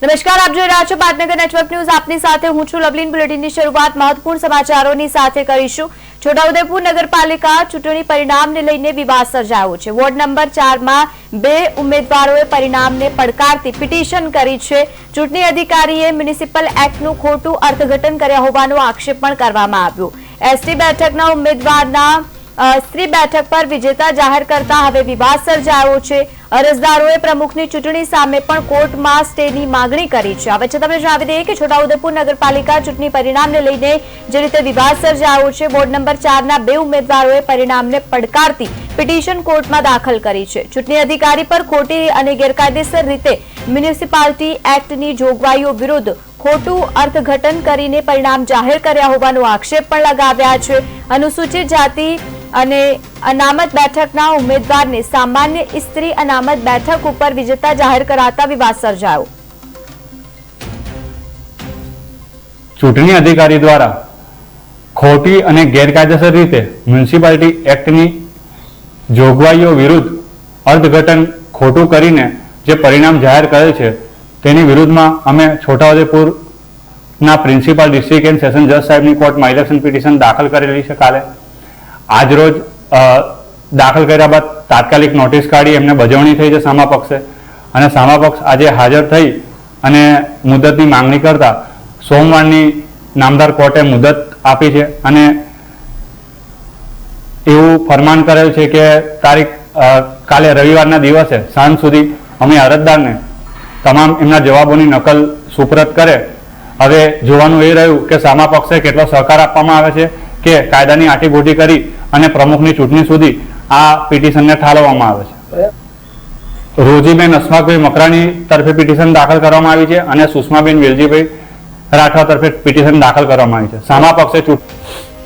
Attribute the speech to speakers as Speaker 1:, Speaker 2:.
Speaker 1: નમસ્કાર, આપ જોઈ રહ્યા છો પાટનગર નેટવર્ક ન્યૂઝ। આપની સાથે હું છું લવલીન। બુલેટિનની શરૂઆત મહત્વપૂર્ણ સમાચારોની સાથે કરીશું। છોટાઉદેપુર નગરપાલિકા ચૂંટણી પરિણામને લઈને વિવાદ સર્જાયો છે। વોર્ડ નંબર 4 માં 2 ઉમેદવારોએ પરિણામને પડકારતી પિટિશન કરી છે। ચૂંટણી અધિકારીએ મ્યુનિસિપલ એક્ટનું ખોટું અર્થઘટન કર્યા હોવાનો આક્ષેપ પણ કરવામાં આવ્યો। એસટી બેઠકના ઉમેદવારના સ્ત્રી બેઠક પર વિજેતા જાહેર કરતા હવે વિવાદ સર્જાયો છે। અરજદારોએ પ્રમુખની ચૂંટણી સામે પણ કોર્ટમાં સ્ટેની માંગણી કરી છે। હવે તમને જણાવી દઈએ કે છોટાઉદેપુર નગરપાલિકા ચૂંટણી પરિણામને લઈને જે રીતે વિવાદ સર્જાયો છે, વોર્ડ નંબર 4 ના 2 ઉમેદવારોએ પરિણામને પડકારતી પિટિશન કોર્ટમાં દાખલ કરી છે। ચૂંટણી અધિકારી પર ખોટી અને ગેરકાયદેસર રીતે મ્યુનિસિપાલિટી એક્ટની જોગવાઈઓ વિરુદ્ધ ખોટું અર્થઘટન કરીને પરિણામ જાહેર કર્યા હોવાનો આક્ષેપ પણ લગાવ્યા છે। અનુસૂચિત જાતિ અને અનામત બેઠકના ઉમેદવારને સામાન્ય સ્ત્રી અનામત બેઠક ઉપર વિજેતા જાહેર કરાતા વિવાદ સર્જાયો।
Speaker 2: ચૂંટણી અધિકારી દ્વારા ખોટી અને ગેરકાયદેસર રીતે મ્યુનિસિપાલિટી એક્ટની જોગવાઈઓ વિરુદ્ધ અર્થઘટન ખોટું કરીને જે પરિણામ જાહેર કરે છે તેની વિરુદ્ધમાં અમે છોટાઉદેપુરના પ્રિન્સિપાલ ડિસ્ટ્રિક્ટ એન્ડ સેશન જજ સાહેબની કોર્ટમાં ઇલેક્શન પિટિશન દાખલ કરેલી છે। કાલે આજરોજ દાખલ કર્યા બાદ તાત્કાલિક નોટિસ કાઢી એમને બજવણી થઈ છે સામા પક્ષે, અને સામા પક્ષ આજે હાજર થઈ અને મુદતની માંગણી કરતા સોમવારની નામદાર કોર્ટે મુદત આપી છે અને એવું ફરમાન કરેલ છે કે કાલે રવિવારના દિવસે સાંજ સુધી અમે અરજદારને તમામ એમના જવાબોની નકલ સુપરત કરે। હવે જોવાનું એ રહ્યું કે સામા પક્ષે કેટલો સહકાર આપવામાં આવે છે કે કાયદાની આંટીઘૂંટી કરી અને પ્રમુખની ચૂંટણી સુધી આ પિટિશનને ઠાલવવામાં આવે છે। રોજીબેન અશફાકભાઈ મકરાણી તરફે પિટિશન દાખલ કરવામાં આવી છે અને સુષ્માબેન વેલજીભાઈ રાઠવા તરફે પિટિશન દાખલ કરવામાં આવી છે। સામા પક્ષે